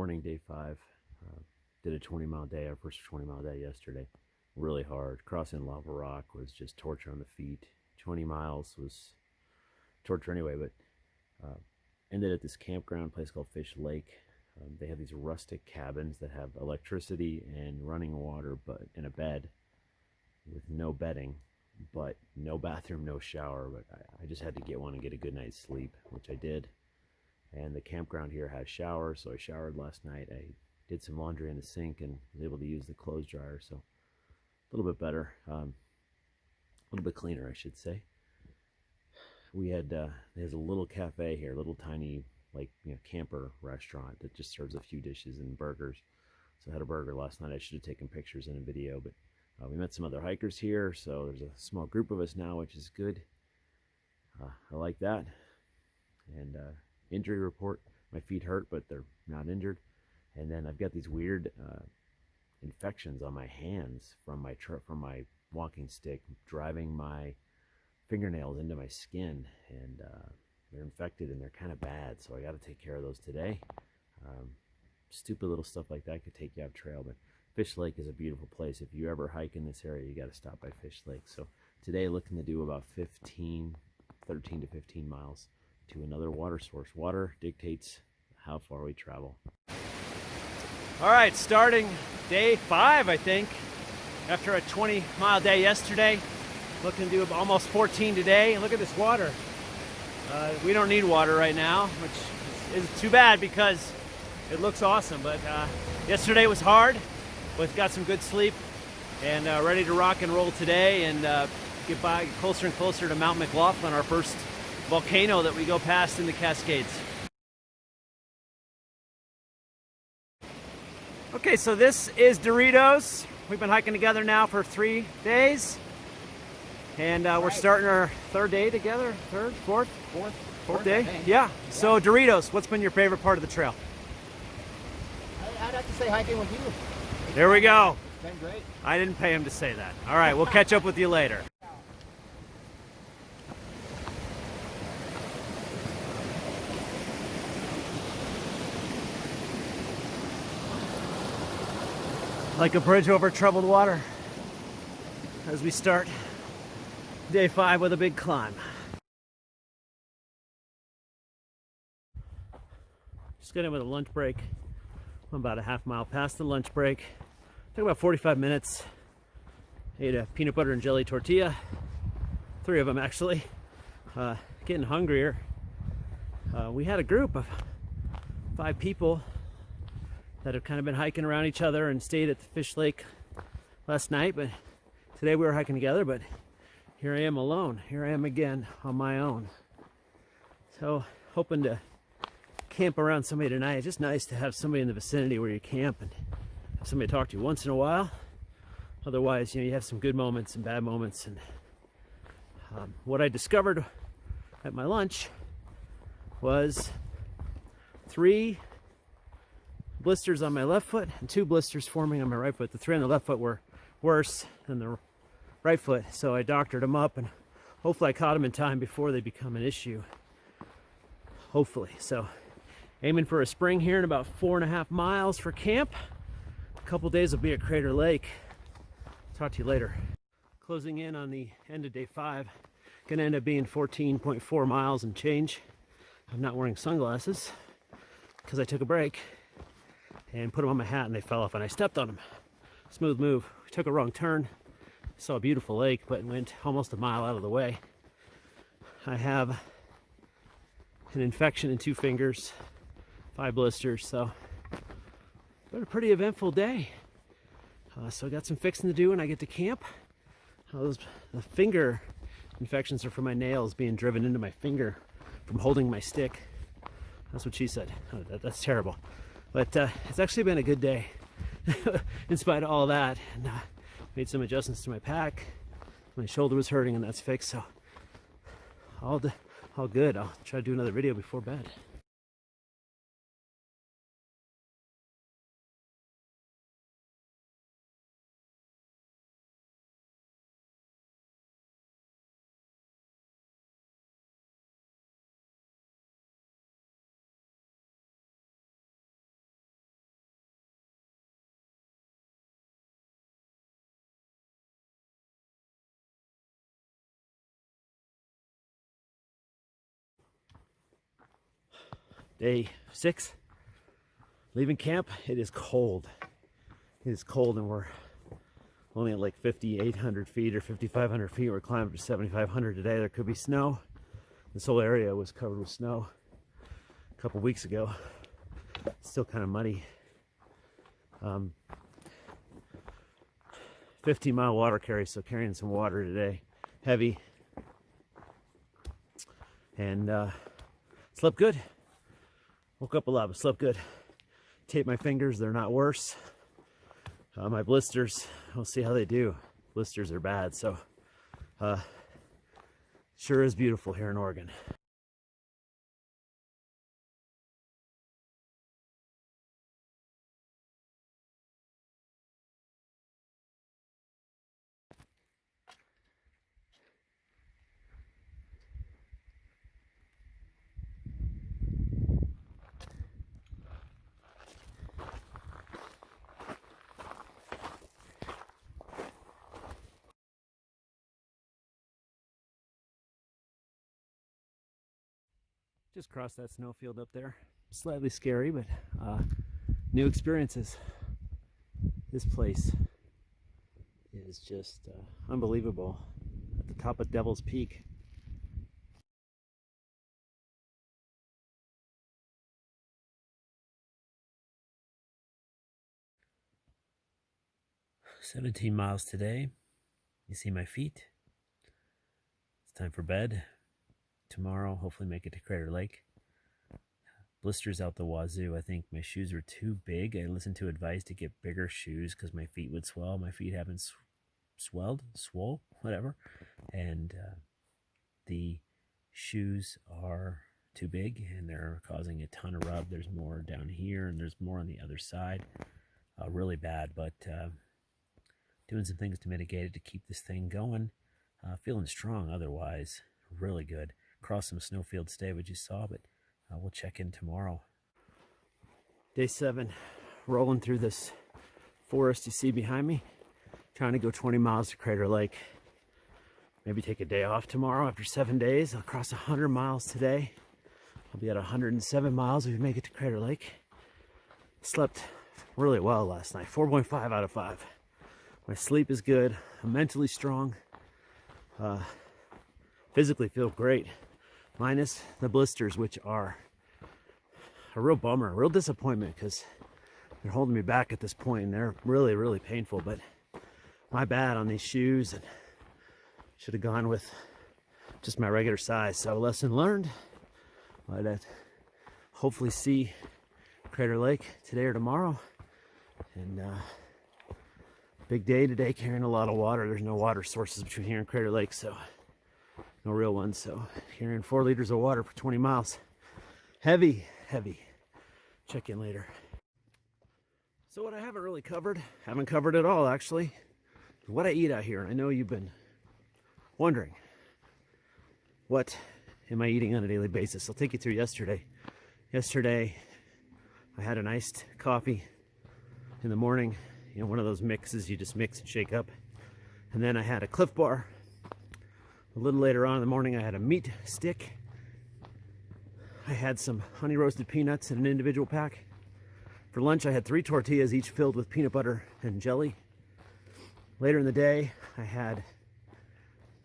morning, day 5. Did a 20-mile day, our first 20-mile day yesterday. Really hard. Crossing lava rock was just torture on the feet. 20 miles was torture anyway, but ended at this campground place called Fish Lake. They have these rustic cabins that have electricity and running water, but in a bed with no bedding, but no bathroom, no shower. But I just had to get one and get a good night's sleep, which I did. And the campground here has showers, so I showered last night. I did some laundry in the sink and was able to use the clothes dryer, so a little bit better, a little bit cleaner, I should say. We had there's a little cafe here, a little tiny camper restaurant that just serves a few dishes and burgers. So I had a burger last night. I should have taken pictures in a video, but we met some other hikers here, so there's a small group of us now, which is good. I like that. And injury report: my feet hurt, but they're not injured. And then I've got these weird infections on my hands from my walking stick, driving my fingernails into my skin, and they're infected and they're kind of bad, so I got to take care of those today. Stupid little stuff like that could take you off trail, but Fish Lake is a beautiful place. If you ever hike in this area, you got to stop by Fish Lake. So today, looking to do about 13 to 15 miles to another water source. Water dictates how far we travel. All right, starting day 5, I think, after a 20-mile day yesterday. Looking to do almost 14 today. And look at this water. We don't need water right now, which is too bad because it looks awesome. But yesterday was hard, but got some good sleep and ready to rock and roll today and get closer and closer to Mount McLaughlin, our first volcano that we go past in the Cascades. Okay, so this is Doritos. We've been hiking together now for 3 days. And we're starting our 3rd day together. 3rd, 4th day? Yeah. So Doritos, what's been your favorite part of the trail? I'd have to say hiking with you. There we go. It's been great. I didn't pay him to say that. All right, we'll catch up with you later. Like a bridge over troubled water as we start day 5 with a big climb. Just got in with a lunch break. I'm about a half mile past the lunch break. Took about 45 minutes. Ate a peanut butter and jelly tortilla. 3 of them actually. Getting hungrier. We had a group of 5 people that have kind of been hiking around each other and stayed at the Fish Lake last night, but today we were hiking together, but here I am alone. Here I am again on my own. So hoping to camp around somebody tonight. It's just nice to have somebody in the vicinity where you camp and have somebody to talk to once in a while. Otherwise, you have some good moments and bad moments. And what I discovered at my lunch was 3 blisters on my left foot and 2 blisters forming on my right foot. The 3 on the left foot were worse than the right foot, so I doctored them up, and hopefully I caught them in time before they become an issue. Hopefully. So aiming for a spring here in about 4.5 miles for camp. A couple days will be at Crater Lake. Talk to you later. Closing in on the end of day 5. Gonna end up being 14.4 miles and change. I'm not wearing sunglasses because I took a break and put them on my hat and they fell off and I stepped on them. Smooth move. We took a wrong turn. Saw a beautiful lake, but went almost a mile out of the way. I have an infection in 2 fingers, 5 blisters, so been a pretty eventful day. So I got some fixing to do when I get to camp. The finger infections are from my nails being driven into my finger from holding my stick. That's what she said. Oh, that's terrible. But it's actually been a good day in spite of all that. And made some adjustments to my pack. My shoulder was hurting and that's fixed, so all good. I'll try to do another video before bed. Day 6. Leaving camp. It is cold. It is cold, and we're only at like 5,800 feet or 5,500 feet. We're climbing to 7,500 today. There could be snow. This whole area was covered with snow a couple weeks ago. Still kind of muddy. 15-mile water carry, so carrying some water today. Heavy. And slept good. Woke up a lot, but slept good. Taped my fingers, they're not worse. My blisters, we'll see how they do. Blisters are bad, so sure is beautiful here in Oregon. Just crossed that snowfield up there. Slightly scary, but new experiences. This place is just unbelievable. At the top of Devil's Peak. "17 miles today. You see my feet. It's time for bed. Tomorrow, hopefully make it to Crater Lake. Blisters out the wazoo. I think my shoes were too big. I listened to advice to get bigger shoes because my feet would swell. My feet haven't swole, whatever. And the shoes are too big and they're causing a ton of rub. There's more down here and there's more on the other side. Really bad, but doing some things to mitigate it to keep this thing going. Feeling strong otherwise. Really good. Crossed some snowfields today, which you saw, but we'll check in tomorrow. Day 7, rolling through this forest you see behind me, trying to go 20 miles to Crater Lake. Maybe take a day off tomorrow after 7 days. I'll cross 100 miles today. I'll be at 107 miles if we make it to Crater Lake. Slept really well last night, 4.5 out of 5. My sleep is good. I'm mentally strong. Physically feel great. Minus the blisters, which are a real bummer, a real disappointment, because they're holding me back at this point and they're really, really painful. But my bad on these shoes, and should have gone with just my regular size. So lesson learned. But hopefully see Crater Lake today or tomorrow. And big day today, carrying a lot of water. There's no water sources between here and Crater Lake, so no real ones. So carrying 4 liters of water for 20 miles. Heavy, heavy. Check in later. So what I haven't really covered, haven't covered at all actually, is what I eat out here. I know you've been wondering, what am I eating on a daily basis? I'll take you through yesterday. Yesterday, I had an iced coffee in the morning. You know, one of those mixes you just mix and shake up. And then I had a Cliff Bar. A little later on in the morning, I had a meat stick. I had some honey roasted peanuts in an individual pack. For lunch, I had 3 tortillas, each filled with peanut butter and jelly. Later in the day, I had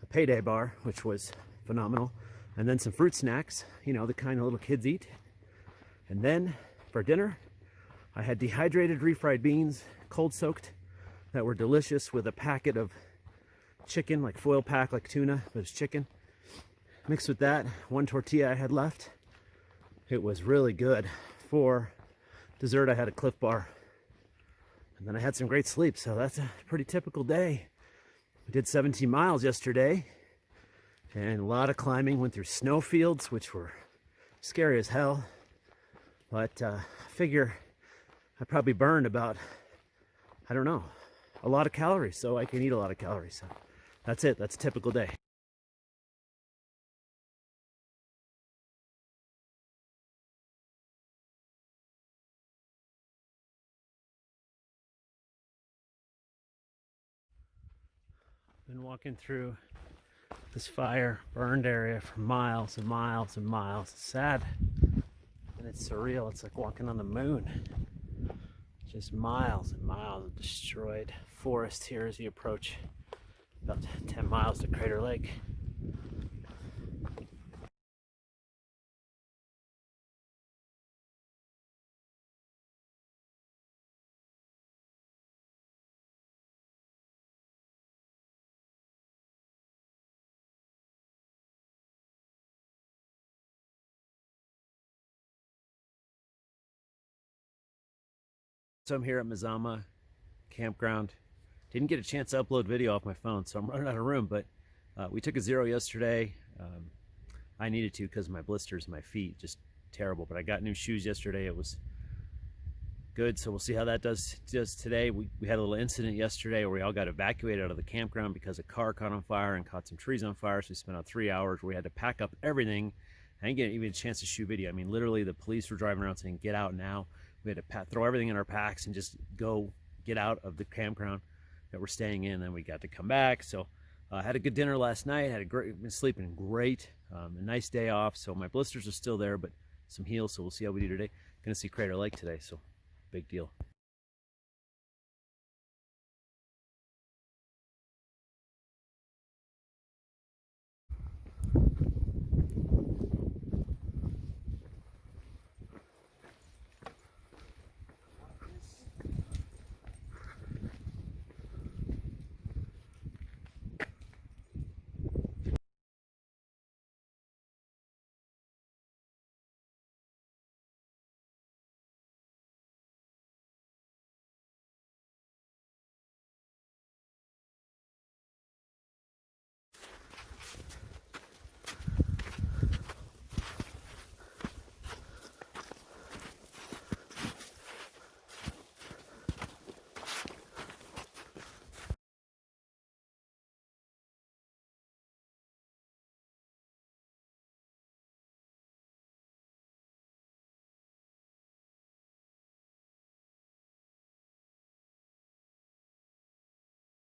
a payday bar, which was phenomenal. And then some fruit snacks, you know, the kind little kids eat. And then for dinner, I had dehydrated refried beans, cold soaked, that were delicious, with a packet of chicken, like foil pack, like tuna, but it's chicken. Mixed with that, 1 tortilla I had left. It was really good. For dessert, I had a Cliff Bar. And then I had some great sleep, so that's a pretty typical day. We did 17 miles yesterday, and a lot of climbing. Went through snowfields, which were scary as hell. But I figure I probably burned about, I don't know, a lot of calories, so I can eat a lot of calories. So that's it. That's a typical day. Been walking through this fire burned area for miles and miles and miles. It's sad. and it's surreal. It's like walking on the moon. Just miles and miles of destroyed forest here as you approach about 10 miles to Crater Lake. So I'm here at Mazama campground. Didn't get a chance to upload video off my phone, so I'm running out of room, but we took a zero yesterday. I needed to because of my blisters in my feet, just terrible, but I got new shoes yesterday. It was good, so we'll see how that does today. We had a little incident yesterday where we all got evacuated out of the campground because a car caught on fire and caught some trees on fire, so we spent about 3 hours where we had to pack up everything. I didn't get even a chance to shoot video. I mean, literally the police were driving around saying, "Get out now." We had to throw everything in our packs and just go get out of the campground that we're staying in. Then we got to come back. So I had a good dinner last night. Been sleeping great. A nice day off. So my blisters are still there, but some heals. So we'll see how we do today. Gonna see Crater Lake today. So big deal.